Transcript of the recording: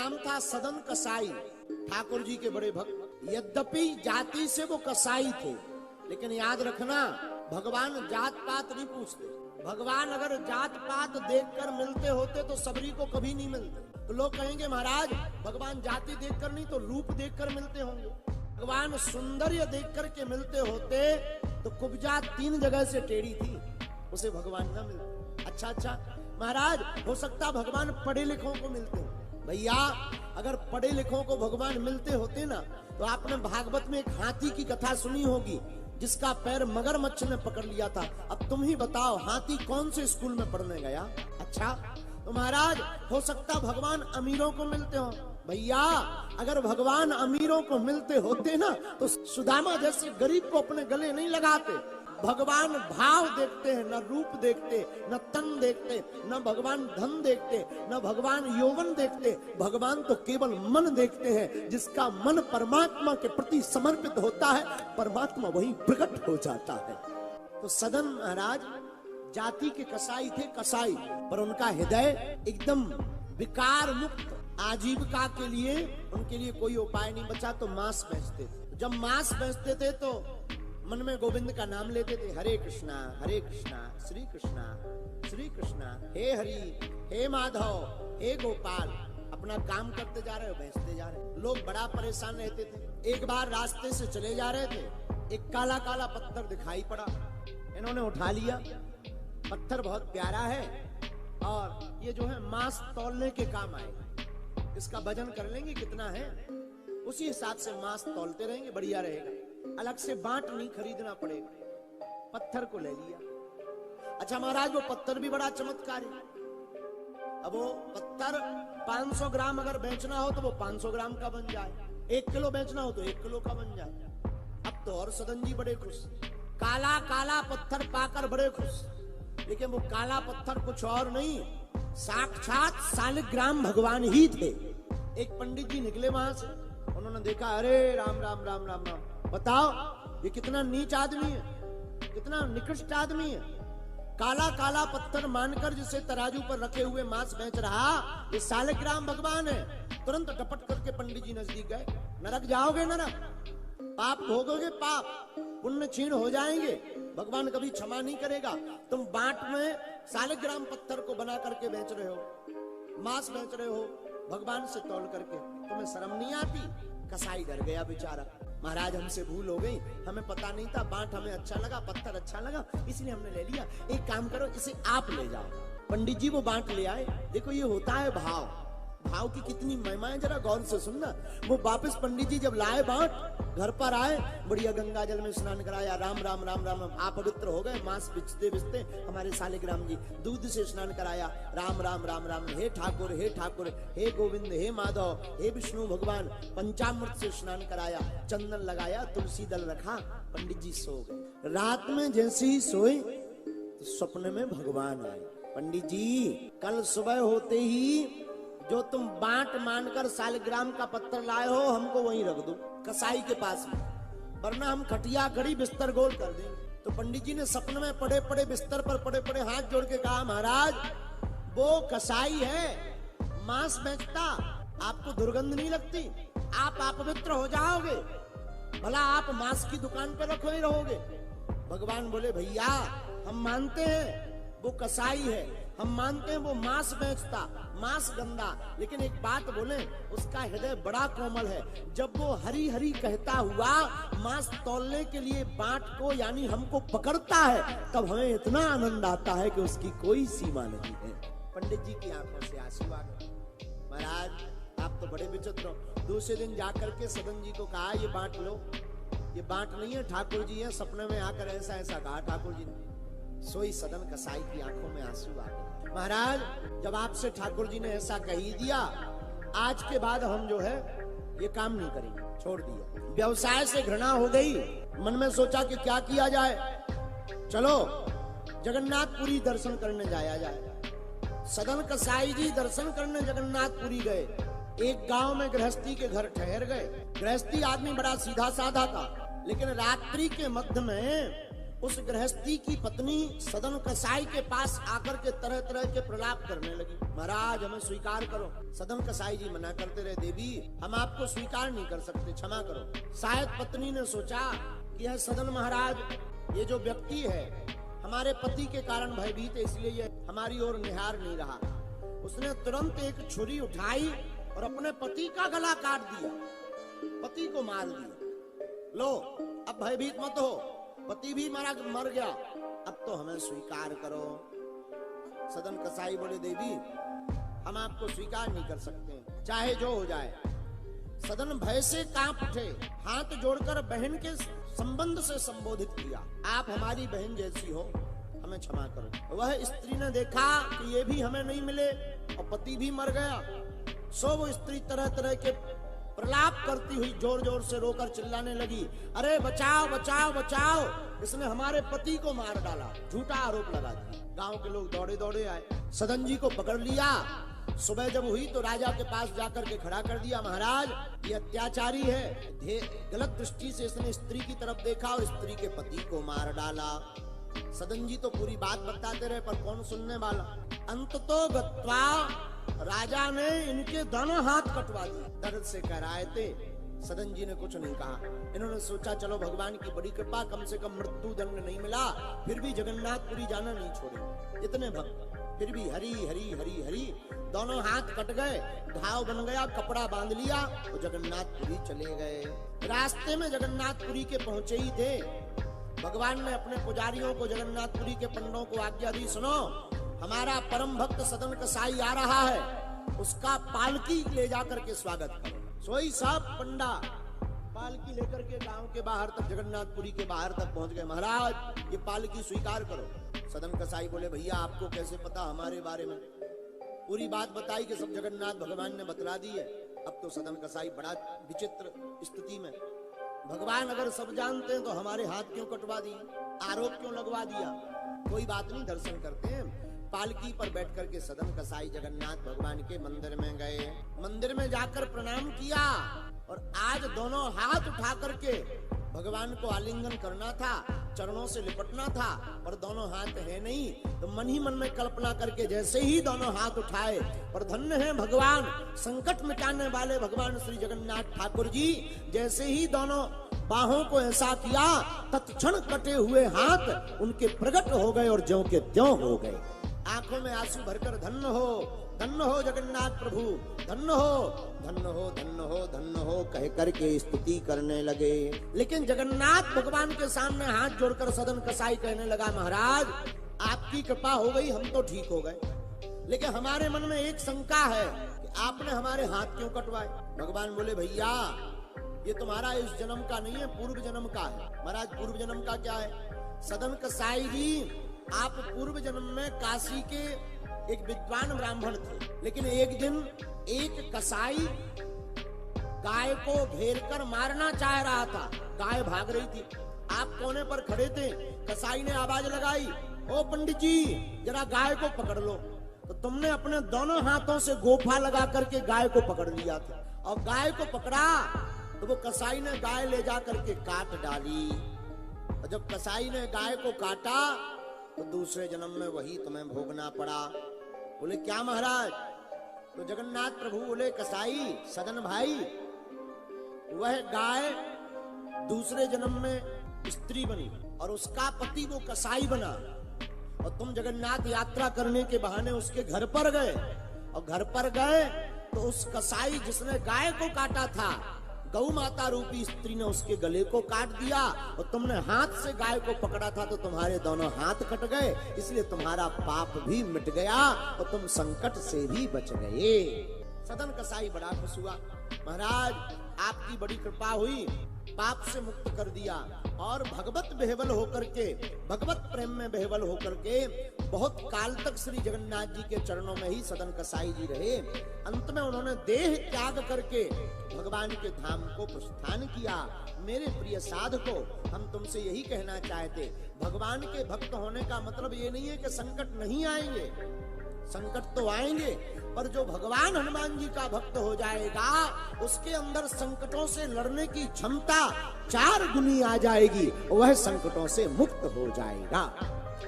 नाम था सदन कसाई, ठाकुर जी के बड़े भक्त। यद्यपि जाति से वो कसाई थे, लेकिन याद रखना भगवान जात पात नहीं पूछते। भगवान अगर जात पात देखकर मिलते होते तो सबरी को कभी नहीं मिलते। तो लोग कहेंगे महाराज भगवान जाति देखकर नहीं तो रूप देखकर मिलते होंगे। भगवान सौंदर्य देखकर के मिलते होते तो कुब्जा 3 जगह से टेढ़ी थी, उसे भगवान ना मिलते। अच्छा महाराज हो सकता भगवान पढ़े लिखों को मिलते हो। भैया अगर पढ़े लिखों को भगवान मिलते होते ना तो आपने भागवत में एक हाथी की कथा सुनी होगी जिसका पैर मगरमच्छ ने पकड़ लिया था। अब तुम ही बताओ हाथी कौन से स्कूल में पढ़ने गया? अच्छा तो महाराज हो सकता भगवान अमीरों को मिलते हो। भैया अगर भगवान अमीरों को मिलते होते ना तो सुदामा जैसे गरीब को अपने गले नहीं लगाते। भगवान भाव देखते हैं, न रूप देखते, न तन देखते, न भगवान धन देखते, न भगवान यौवन देखते। भगवान तो केवल मन देखते हैं। जिसका मन परमात्मा के प्रति समर्पित होता है परमात्मा वही प्रकट हो जाता है। तो सदन महाराज जाति के कसाई थे, कसाई, पर उनका हृदय एकदम विकार मुक्त। आजीविका के लिए उनके लिए कोई उपाय नहीं बचा तो मांस बेचते थे। जब मांस बेचते थे तो मन में गोविंद का नाम लेते थे, हरे कृष्णा श्री कृष्णा हे हरि हे माधव हे गोपाल। अपना काम करते जा रहे हो, बेचते जा रहे हो। लोग बड़ा परेशान रहते थे। एक बार रास्ते से चले जा रहे थे, एक काला काला पत्थर दिखाई पड़ा। इन्होंने उठा लिया। पत्थर बहुत प्यारा है और ये जो है मांस तौलने के काम आएगा। इसका वजन कर लेंगे कितना है, उसी हिसाब से मांस तौलते रहेंगे, बढ़िया रहेगा। अलग से बांट नहीं खरीदना पड़ेगा। पत्थर को ले लिया। अच्छा महाराज वो पत्थर भी बड़ा चमत्कारी। अब वो पत्थर 500 ग्राम अगर बेचना हो तो वो 500 ग्राम का बन जाए, 1 किलो बेचना हो तो 1 किलो का बन जाए। अब तो और सदन जी बड़े खुश, काला काला पत्थर पाकर बड़े खुश। लेकिन वो काला पत्थर कुछ और नहीं, साक्षात शालिग्राम भगवान ही थे। एक पंडित जी निकले वहां से, उन्होंने देखा अरे राम राम राम राम राम, बताओ ये कितना नीच आदमी है, कितना निकृष्ट आदमी है। काला काला पत्थर मानकर जिसे तराजू पर रखे हुए मांस बेच रहा ये शालिग्राम भगवान है। तुरंत टपट करके पंडित जी नजदीक गए। नरक जाओगे नरक, पाप भोगोगे पाप, पुण्य क्षीण हो जाएंगे, भगवान कभी क्षमा नहीं करेगा। तुम बाट में शालिग्राम पत्थर को बना करके बेच रहे हो, मांस बेच रहे हो भगवान से तौल करके, तुम्हें शर्म नहीं आती? कसाई डर गया बेचारा। महाराज हमसे भूल हो गई, हमें पता नहीं था, बांट हमें अच्छा लगा, पत्थर अच्छा लगा इसलिए हमने ले लिया। एक काम करो इसे आप ले जाओ। पंडित जी वो बांट ले आए। देखो ये होता है भाव, भाव की कितनी महिमा है, जरा गौर से सुनना। वो वापस पंडित जी जब लाए बांट, घर पर आए, बढ़िया गंगा जल में स्नान कराया, राम राम राम राम राम, आप पवित्र हो गए। मांस बिचते बिचते हमारे शालिग्राम जी दूध से स्नान कराया, राम राम राम राम, हे ठाकुर हे गोविंद हे माधव हे विष्णु भगवान। पंचामृत से स्नान कराया, चंदन लगाया, तुलसी दल रखा, पंडित जी सो गए। रात में जैसे ही सोए तो सपने में भगवान आए। पंडित जी कल सुबह होते ही जो तुम बांट मानकर शालिग्राम का पत्थर लाए हो हमको वहीं रख दो कसाई के पास में, वरना हम खटिया गड़ी बिस्तर गोल कर देंगे। तो पंडित जी ने सपने में पड़े पड़े बिस्तर पर पड़े पड़े हाथ जोड़ के कहा महाराज वो कसाई है, मांस बेचता, आपको दुर्गंध नहीं लगती? आप अपवित्र हो जाओगे, भला आप मांस की दुकान पर रखो ही रहोगे। भगवान बोले भैया हम मानते हैं वो कसाई है, हम मानते हैं वो मांस बेचता, मांस गंदा, लेकिन एक बात बोले उसका हृदय बड़ा कोमल है। जब वो हरी हरी कहता हुआ मांस तौलने के लिए बाट को यानी हमको पकड़ता है तब हमें इतना आनंद आता है कि उसकी कोई सीमा नहीं है। पंडित जी की आंखों से आंसू आ गए। महाराज आप तो बड़े विचित्र हो। दूसरे दिन जाकर के सदन जी को कहा ये बांट लो। ये बांट नहीं है, ठाकुर जी है, सपने में आकर ऐसा ऐसा कहा ठाकुर जी ने। सोई सदन कसाई की आंखों में आंसू आ गए। महाराज जब आपसे ठाकुर जी ने ऐसा कह ही दिया, आज के बाद हम जो है ये काम नहीं करेंगे, छोड़ दिया। व्यवसाय से घृणा हो गई, मन में सोचा कि क्या किया जाए, चलो जगन्नाथपुरी दर्शन करने जाया जाए। सदन कसाई जी दर्शन करने जगन्नाथपुरी गए। एक गांव में गृहस्थी के घर ठहर गए। गृहस्थी आदमी बड़ा सीधा साधा था, लेकिन रात्रि के मध्य में उस गृहस्थी की पत्नी सदन कसाई के पास आकर के तरह तरह के प्रलाप करने लगी। महाराज हमें स्वीकार करो। सदन कसाई जी मना करते रहे, देवी हम आपको स्वीकार नहीं कर सकते, क्षमा करो। शायद पत्नी ने सोचा कि यह सदन महाराज ये जो व्यक्ति है हमारे पति के कारण भयभीत है, इसलिए ये हमारी ओर निहार नहीं रहा। उसने तुरंत एक छुरी उठाई और अपने पति का गला काट दिया, पति को मार दिया। लो अब भयभीत मत हो, पति भी मर गया, अब तो हमें स्वीकार करो। सदन कसाई बोले, देवी हम आपको स्वीकार नहीं कर सकते, चाहे जो हो जाए। सदन भय से कांप उठे, हाथ जोड़कर बहन के संबंध से संबोधित किया, आप हमारी बहन जैसी हो, हमें क्षमा करो। वह स्त्री ने देखा कि ये भी हमें नहीं मिले और पति भी मर गया, सो वो स्त्री तरह तरह के प्रलाप करती हुई जोर जोर से रोकर चिल्लाने लगी, अरे बचाओ बचाओ बचाओ, इसने हमारे पति को मार डाला, झूठा आरोप लगा दिया। गांव के लोग दौड़े दौड़े आए, सदन जी को पकड़ लिया। सुबह जब हुई तो राजा के पास जाकर के खड़ा कर दिया, महाराज ये अत्याचारी है, गलत दृष्टि से इसने स्त्री की तरफ देखा और स्त्री के पति को मार डाला। सदन जी तो पूरी बात बताते रहे, पर कौन सुनने वाला। अंततो गत्वा राजा ने इनके दोनों हाथ कटवा दिए, दर्द से कह रहे थे। सदन जी ने कुछ नहीं कहा। इन्होंने सोचा चलो भगवान की बड़ी कृपा, कम से कम मृत्यु दंड नहीं मिला, फिर भी जगन्नाथपुरी जाना नहीं छोड़े। इतने भक्त फिर भी हरी हरी हरी हरी, दोनों हाथ कट गए, घाव बन गया, कपड़ा बांध लिया और जगन्नाथपुरी चले गए। रास्ते में जगन्नाथपुरी के पहुंचे ही थे, भगवान ने अपने पुजारियों को, जगन्नाथपुरी के पंडों को आज्ञा दी, सुनो हमारा परम भक्त सदन कसाई आ रहा है, उसका पालकी ले जाकर के स्वागत करो। सोई साहब पंडा पालकी लेकर के गांव के बाहर तक, जगन्नाथपुरी के बाहर तक पहुंच गए। महाराज ये पालकी स्वीकार करो। सदन कसाई बोले, भैया आपको कैसे पता हमारे बारे में? पूरी बात बताई कि सब जगन्नाथ भगवान ने बतला दी है। अब तो सदन कसाई बड़ा विचित्र स्थिति में, भगवान अगर सब जानते हैं तो हमारे हाथ क्यों कटवा दिए, आरोप क्यों लगवा दिया? कोई बात नहीं, दर्शन करते हैं। पालकी पर बैठ करके सदन कसाई जगन्नाथ भगवान के मंदिर में गए। मंदिर में जाकर प्रणाम किया और आज दोनों हाथ उठा करके भगवान को आलिंगन करना था, चरणों से लिपटना था, पर दोनों हाथ है नहीं, तो मन ही मन में कल्पना करके जैसे ही दोनों हाथ उठाए, पर धन्य है भगवान, संकट मिटाने वाले भगवान श्री जगन्नाथ ठाकुर जी, जैसे ही दोनों बाहों को ऐसा किया, तत्क्षण कटे हुए हाथ उनके प्रकट हो गए और ज्यों के त्यों हो गए। आंखों में आंसू भरकर धन्य हो जगन्नाथ प्रभु, धन्य हो धन्य हो धन्य हो धन्य हो कह करके स्तुति करने लगे। लेकिन जगन्नाथ भगवान के सामने हाथ जोड़कर सदन कसाई कहने लगा, महाराज आपकी कृपा हो गई, हम तो ठीक हो गए, लेकिन हमारे मन में एक शंका है कि आपने हमारे हाथ क्यों कटवाए? भगवान बोले, भैया ये तुम्हारा इस जन्म का नहीं है, पूर्व जन्म का है। महाराज पूर्व जन्म का क्या है? सदन कसाई जी आप पूर्व जन्म में काशी के एक विद्वान ब्राह्मण थे, लेकिन एक दिन एक कसाई गाय को घेर कर मारना चाह रहा था, गाय भाग रही थी, आप कोने पर खड़े थे, कसाई ने आवाज लगाई, ओ पंडित जी जरा गाय को पकड़ लो, तो तुमने अपने दोनों हाथों से गोफा लगा करके गाय को पकड़ लिया था, और गाय को पकड़ा तो वो कसाई ने गाय ले जा करके काट डाली, और जब कसाई ने गाय को काटा तो दूसरे जन्म में वही तुम्हें भोगना पड़ा। बोले क्या महाराज? तो जगन्नाथ प्रभु बोले, कसाई सदन भाई, वह गाय दूसरे जन्म में स्त्री बनी और उसका पति वो कसाई बना, और तुम जगन्नाथ यात्रा करने के बहाने उसके घर पर गए, और घर पर गए तो उस कसाई जिसने गाय को काटा था, गौ माता रूपी स्त्री ने उसके गले को काट दिया, और तुमने हाथ से गाय को पकड़ा था तो तुम्हारे दोनों हाथ कट गए, इसलिए तुम्हारा पाप भी मिट गया और तुम संकट से भी बच गए। सदन कसाई बड़ा खुश हुआ, महाराज आपकी बड़ी कृपा हुई, पाप से मुक्त कर दिया, और भगवत बेहवल होकर के, भगवत प्रेम में बेहवल होकर के बहुत काल तक श्री जगन्नाथ जी के चरणों में ही सदन कसाई जी रहे। अंत में उन्होंने देह त्याग करके भगवान के धाम को प्रस्थान किया। मेरे प्रिय साधको, हम तुमसे यही कहना चाहते, भगवान के भक्त होने का मतलब ये नहीं है कि संकट नहीं आएंगे, संकट तो आएंगे, पर जो भगवान हनुमान जी का भक्त हो जाएगा उसके अंदर संकटों से लड़ने की क्षमता 4 गुनी आ जाएगी। जाएगी, वह संकटों से मुक्त हो जाएगा।